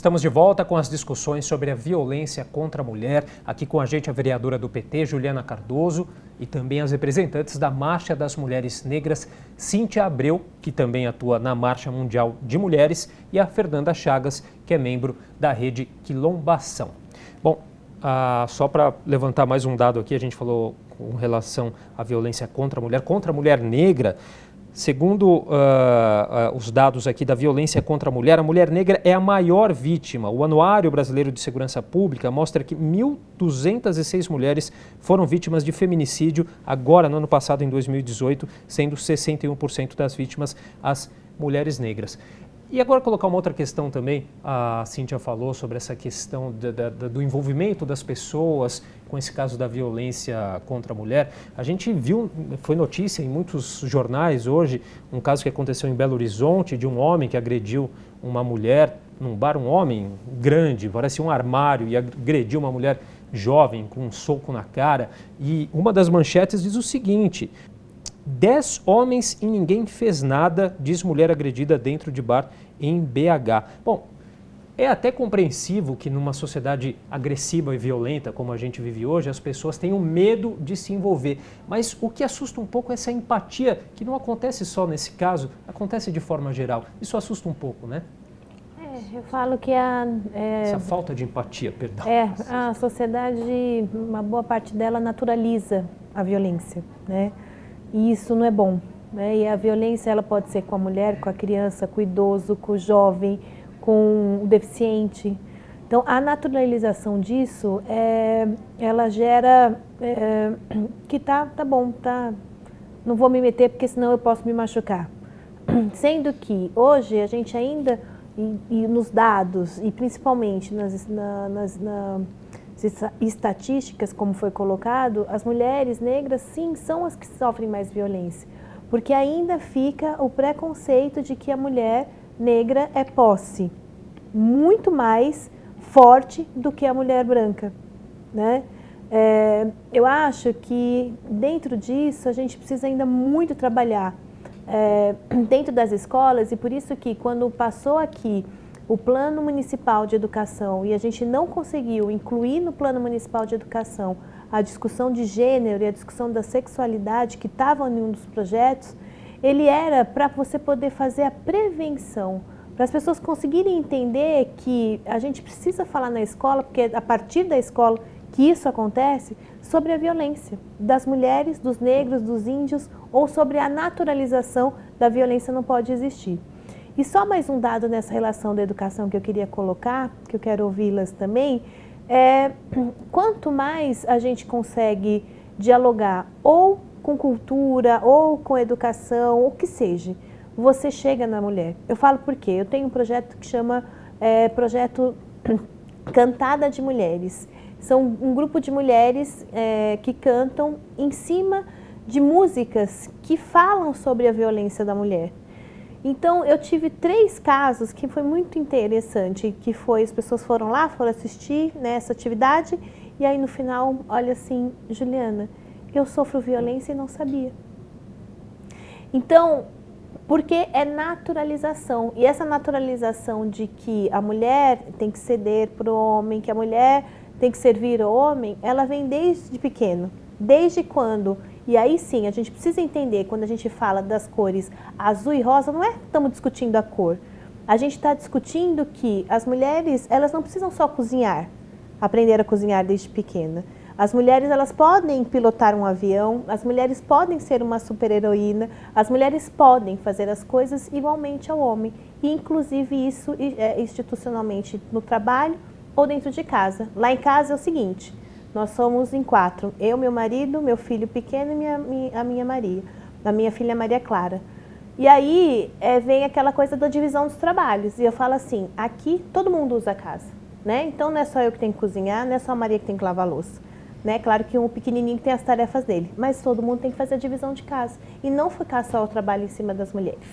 Estamos de volta com as discussões sobre a violência contra a mulher. Aqui com a gente a vereadora do PT, Juliana Cardoso, e também as representantes da Marcha das Mulheres Negras, Cíntia Abreu, que também atua na Marcha Mundial de Mulheres, e a Fernanda Chagas, que é membro da Rede Quilombação. Bom, só para levantar mais um dado aqui, a gente falou com relação à violência contra a mulher negra. Segundo os dados aqui da violência contra a mulher negra é a maior vítima. O Anuário Brasileiro de Segurança Pública mostra que 1.206 mulheres foram vítimas de feminicídio agora no ano passado, em 2018, sendo 61% das vítimas as mulheres negras. E agora colocar uma outra questão também, a Cíntia falou sobre essa questão do envolvimento das pessoas com esse caso da violência contra a mulher. A gente viu, foi notícia em muitos jornais hoje, um caso que aconteceu em Belo Horizonte de um homem que agrediu uma mulher num bar, um homem grande, parecia um armário, e agrediu uma mulher jovem com um soco na cara. E uma das manchetes diz o seguinte: 10 homens e ninguém fez nada, diz mulher agredida dentro de bar em BH. Bom, é até compreensivo que numa sociedade agressiva e violenta como a gente vive hoje, as pessoas tenham medo de se envolver. Mas o que assusta um pouco é essa empatia, que não acontece só nesse caso, acontece de forma geral. Isso assusta um pouco, né? Eu falo que essa falta de empatia, perdão. A sociedade, uma boa parte dela naturaliza a violência, né? E isso não é bom, né? E a violência ela pode ser com a mulher, com a criança, com o idoso, com o jovem, com o deficiente. Então, a naturalização disso, ela gera que tá bom, não vou me meter porque senão eu posso me machucar. Sendo que hoje a gente ainda, e nos dados, e principalmente nas estatísticas, como foi colocado, as mulheres negras, sim, são as que sofrem mais violência. Porque ainda fica o preconceito de que a mulher negra é posse, muito mais forte do que a mulher branca, né? Eu acho que dentro disso a gente precisa ainda muito trabalhar dentro das escolas, e por isso que quando passou aqui o Plano Municipal de Educação e a gente não conseguiu incluir no Plano Municipal de Educação a discussão de gênero e a discussão da sexualidade que estavam em um dos projetos, ele era para você poder fazer a prevenção, para as pessoas conseguirem entender que a gente precisa falar na escola, porque é a partir da escola que isso acontece, sobre a violência das mulheres, dos negros, dos índios, ou sobre a naturalização da violência não pode existir. E só mais um dado nessa relação da educação que eu queria colocar, que eu quero ouvi-las também, quanto mais a gente consegue dialogar ou com cultura, ou com educação, ou o que seja, você chega na mulher. Eu falo por quê? Eu tenho um projeto que chama Projeto Cantada de Mulheres. São um grupo de mulheres que cantam em cima de músicas que falam sobre a violência da mulher. Então, eu tive 3 casos que foi muito interessante, que foi, as pessoas foram lá, foram assistir essa atividade, e aí no final, olha assim, Juliana, eu sofro violência e não sabia. Então, porque é naturalização, e essa naturalização de que a mulher tem que ceder para o homem, que a mulher tem que servir ao homem, ela vem desde pequeno, desde quando... E aí sim, a gente precisa entender, quando a gente fala das cores azul e rosa, não é que estamos discutindo a cor. A gente está discutindo que as mulheres, elas não precisam só cozinhar, aprender a cozinhar desde pequena. As mulheres, elas podem pilotar um avião, as mulheres podem ser uma super-heroína, as mulheres podem fazer as coisas igualmente ao homem. E inclusive isso institucionalmente no trabalho ou dentro de casa. Lá em casa é o seguinte... Nós somos em 4, eu, meu marido, meu filho pequeno e a minha Maria, a minha filha Maria Clara. E aí vem aquela coisa da divisão dos trabalhos, e eu falo assim, aqui todo mundo usa a casa, né? Então não é só eu que tenho que cozinhar, não é só a Maria que tem que lavar a louça, né? Claro que um pequenininho tem as tarefas dele, mas todo mundo tem que fazer a divisão de casa, e não ficar só o trabalho em cima das mulheres.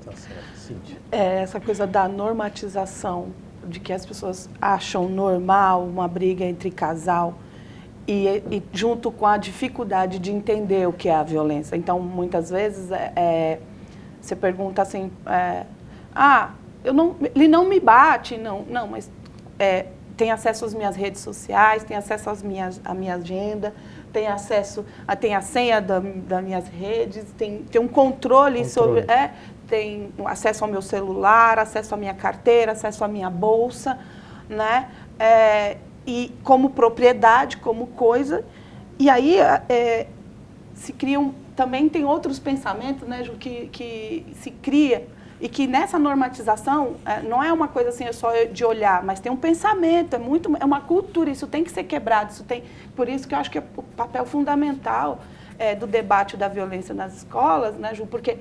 Tá certo, Cíntia. Essa coisa da normatização, de que as pessoas acham normal uma briga entre casal e junto com a dificuldade de entender o que é a violência. Então, muitas vezes, você pergunta assim, ele não me bate, não, mas tem acesso às minhas redes sociais, tem acesso à minha agenda, tem a senha das minhas redes, tem um controle sobre... tem acesso ao meu celular, acesso à minha carteira, acesso à minha bolsa, né? E como propriedade, como coisa. E aí se criam... Também tem outros pensamentos, né, Ju, que se cria, e que nessa normatização não é uma coisa assim só de olhar, mas tem um pensamento, é uma cultura, isso tem que ser quebrado, por isso que eu acho que é o papel fundamental do debate da violência nas escolas, né, Ju, porque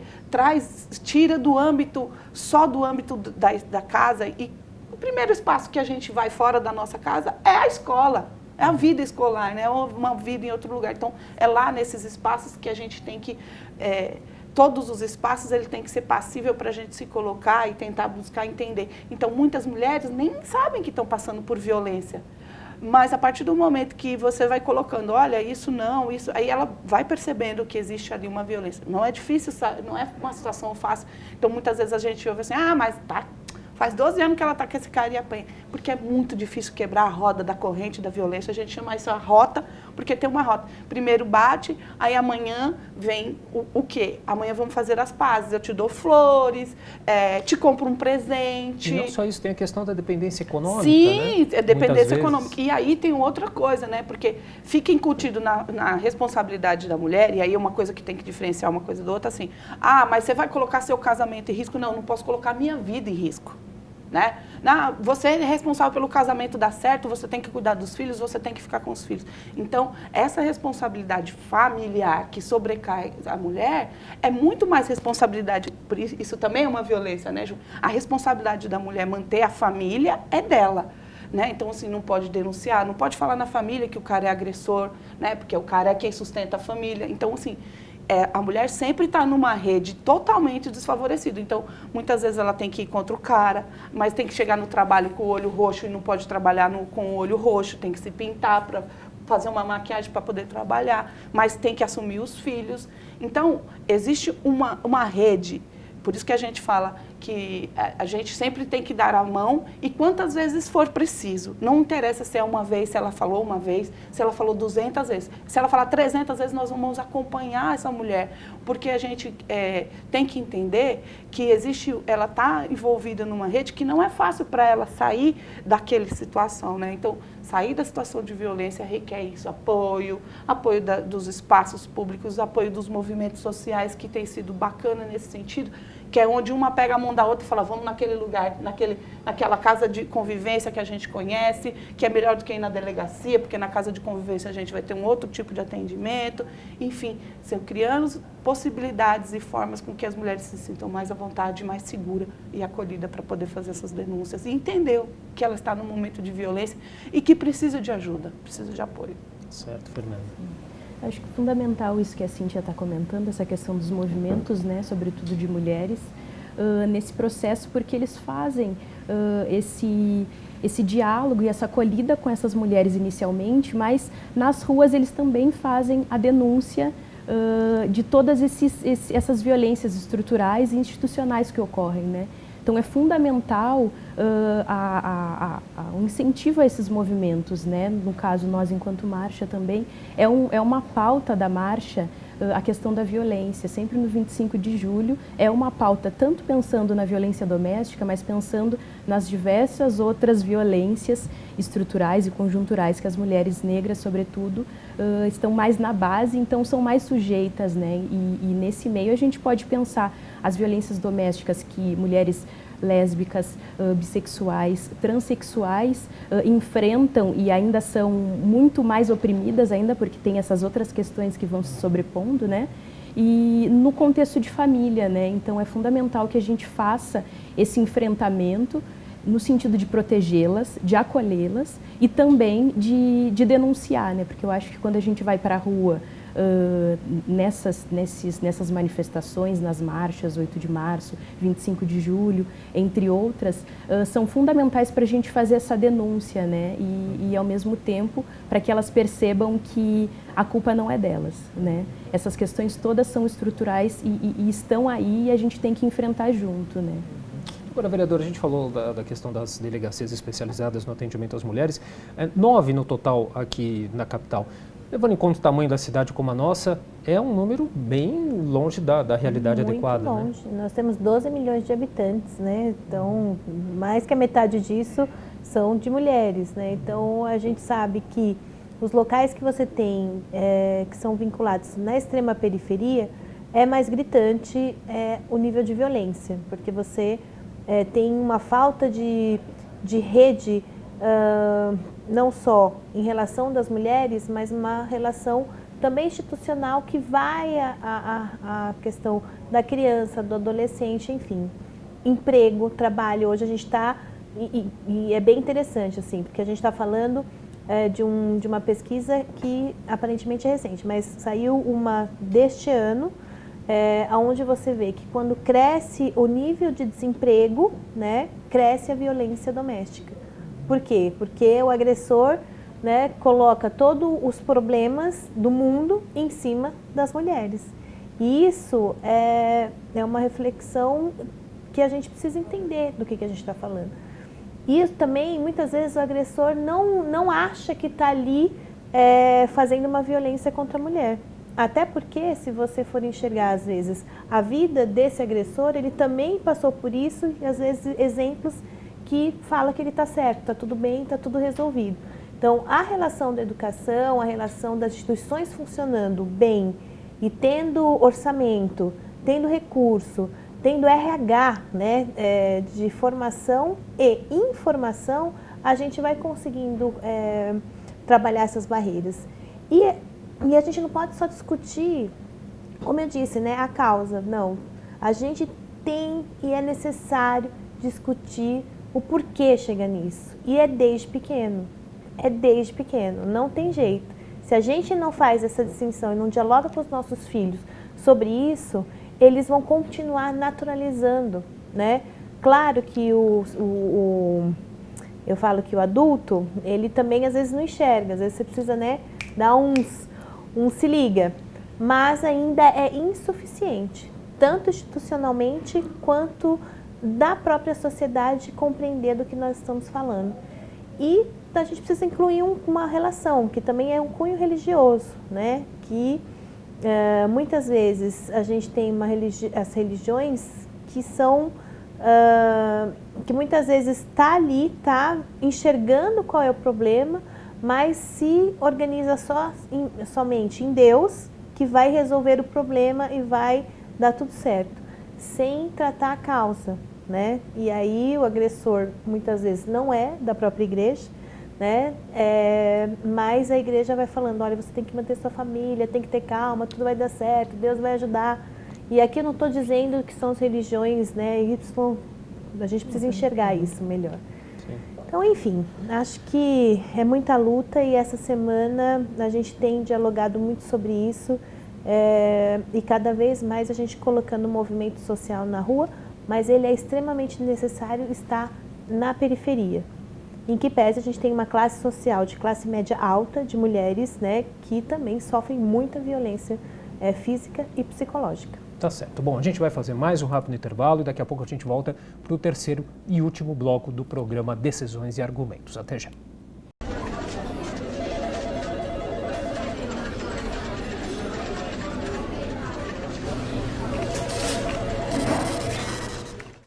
tira só do âmbito da casa, e o primeiro espaço que a gente vai fora da nossa casa é a escola. É a vida escolar, né? Uma vida em outro lugar. Então, é lá nesses espaços que a gente tem que... todos os espaços, ele tem que ser passível para a gente se colocar e tentar buscar entender. Então, muitas mulheres nem sabem que estão passando por violência. Mas, a partir do momento que você vai colocando, olha, isso não, isso... Aí ela vai percebendo que existe ali uma violência. Não é difícil, não é uma situação fácil. Então, muitas vezes a gente ouve assim, mas tá... Faz 12 anos que ela está com esse cara e apanha. Porque é muito difícil quebrar a roda da corrente da violência. A gente chama isso a rota, porque tem uma rota. Primeiro bate, aí amanhã vem o quê? Amanhã vamos fazer as pazes. Eu te dou flores, te compro um presente. E não só isso, tem a questão da dependência econômica, Sim, né? Dependência econômica. E aí tem outra coisa, né? Porque fica incutido na responsabilidade da mulher, e aí é uma coisa que tem que diferenciar uma coisa da outra, assim. Mas você vai colocar seu casamento em risco? Não posso colocar minha vida em risco. Né? Você é responsável pelo casamento dar certo, você tem que cuidar dos filhos, você tem que ficar com os filhos. Então, essa responsabilidade familiar que sobrecai a mulher é muito mais responsabilidade, por isso também é uma violência, né, Ju? A responsabilidade da mulher manter a família é dela. Né? Então, assim, não pode denunciar, não pode falar na família que o cara é agressor, né? Porque o cara é quem sustenta a família. Então, assim, a mulher sempre está numa rede totalmente desfavorecida. Então, muitas vezes ela tem que ir contra o cara, mas tem que chegar no trabalho com o olho roxo e não pode trabalhar com o olho roxo, tem que se pintar para fazer uma maquiagem para poder trabalhar, mas tem que assumir os filhos. Então, existe uma rede. Por isso que a gente fala que a gente sempre tem que dar a mão e quantas vezes for preciso. Não interessa se é uma vez, se ela falou uma vez, se ela falou 200 vezes. Se ela falar 300 vezes, nós vamos acompanhar essa mulher. Porque a gente tem que entender que ela está envolvida numa rede que não é fácil para ela sair daquela situação, né? Então, sair da situação de violência requer isso, apoio dos espaços públicos, apoio dos movimentos sociais, que tem sido bacana nesse sentido, que é onde uma pega a mão da outra e fala, vamos naquele lugar, naquela casa de convivência que a gente conhece, que é melhor do que ir na delegacia, porque na casa de convivência a gente vai ter um outro tipo de atendimento. Enfim, criando possibilidades e formas com que as mulheres se sintam mais à vontade, mais segura e acolhida para poder fazer essas denúncias e entender que ela está num momento de violência e que precisa de ajuda, precisa de apoio. Certo, Fernanda. Acho que é fundamental isso que a Cíntia está comentando, essa questão dos movimentos, né, sobretudo de mulheres, nesse processo, porque eles fazem esse diálogo e essa acolhida com essas mulheres inicialmente, mas nas ruas eles também fazem a denúncia de todas essas violências estruturais e institucionais que ocorrem, né? Então, é fundamental o incentivo a esses movimentos, né? No caso, nós, enquanto marcha também, é uma pauta da marcha a questão da violência. Sempre no 25 de julho é uma pauta tanto pensando na violência doméstica, mas pensando nas diversas outras violências estruturais e conjunturais que as mulheres negras, sobretudo, estão mais na base, então são mais sujeitas, né? E nesse meio a gente pode pensar as violências domésticas que mulheres lésbicas, bissexuais, transexuais enfrentam e ainda são muito mais oprimidas ainda, porque tem essas outras questões que vão se sobrepondo, né? E no contexto de família, né? Então é fundamental que a gente faça esse enfrentamento no sentido de protegê-las, de acolhê-las e também de denunciar, né? Porque eu acho que quando a gente vai para a rua nessas manifestações, nas marchas, 8 de março, 25 de julho, entre outras, são fundamentais para a gente fazer essa denúncia, né? E ao mesmo tempo, para que elas percebam que a culpa não é delas, né? Essas questões todas são estruturais e estão aí e a gente tem que enfrentar junto, né? Agora, vereador, a gente falou da questão das delegacias especializadas no atendimento às mulheres, 9 no total aqui na capital. Levando em conta o tamanho da cidade como a nossa, é um número bem longe da realidade adequada. Muito longe. Né? Nós temos 12 milhões de habitantes, né? Então, mais que a metade disso são de mulheres, né? Então, a gente sabe que os locais que você tem, que são vinculados na extrema periferia, é mais gritante o nível de violência, porque você tem uma falta de rede, não só em relação das mulheres, mas uma relação também institucional que vai à questão da criança, do adolescente, enfim. Emprego, trabalho, hoje a gente está, e é bem interessante, assim, porque a gente está falando de uma pesquisa que aparentemente é recente, mas saiu uma deste ano, onde você vê que quando cresce o nível de desemprego, né, cresce a violência doméstica. Por quê? Porque o agressor, né, coloca todos os problemas do mundo em cima das mulheres. E isso é uma reflexão que a gente precisa entender do que a gente está falando. E também, muitas vezes, o agressor não acha que está ali fazendo uma violência contra a mulher. Até porque, se você for enxergar, às vezes, a vida desse agressor, ele também passou por isso, e às vezes exemplos que fala que ele está certo, está tudo bem, está tudo resolvido. Então, a relação da educação, a relação das instituições funcionando bem e tendo orçamento, tendo recurso, tendo RH, né, de formação e informação, a gente vai conseguindo trabalhar essas barreiras. E a gente não pode só discutir, como eu disse, né, a causa. Não, a gente tem e é necessário discutir o porquê chega nisso. E é desde pequeno. É desde pequeno, não tem jeito. Se a gente não faz essa distinção e não dialoga com os nossos filhos sobre isso, eles vão continuar naturalizando, né? Claro que eu falo que o adulto, ele também às vezes não enxerga, às vezes você precisa, né, dar um se liga, mas ainda é insuficiente, tanto institucionalmente quanto da própria sociedade compreender do que nós estamos falando. E a gente precisa incluir uma relação, que também é um cunho religioso, né? Que muitas vezes a gente tem as religiões que são, que muitas vezes está ali, está enxergando qual é o problema, mas se organiza somente em Deus, que vai resolver o problema e vai dar tudo certo, sem tratar a causa, né? E aí o agressor muitas vezes não é da própria igreja, né? Mas a igreja vai falando, olha, você tem que manter sua família, tem que ter calma, tudo vai dar certo, Deus vai ajudar. E aqui eu não estou dizendo que são as religiões, né, a gente precisa enxergar isso melhor. Sim. Então, enfim, acho que é muita luta e essa semana a gente tem dialogado muito sobre isso e cada vez mais a gente colocando o movimento social na rua, mas ele é extremamente necessário estar na periferia. Em que pese a gente tem uma classe social de classe média alta, de mulheres, né, que também sofrem muita violência física e psicológica. Tá certo. Bom, a gente vai fazer mais um rápido intervalo e daqui a pouco a gente volta para o terceiro e último bloco do programa Decisões e Argumentos. Até já.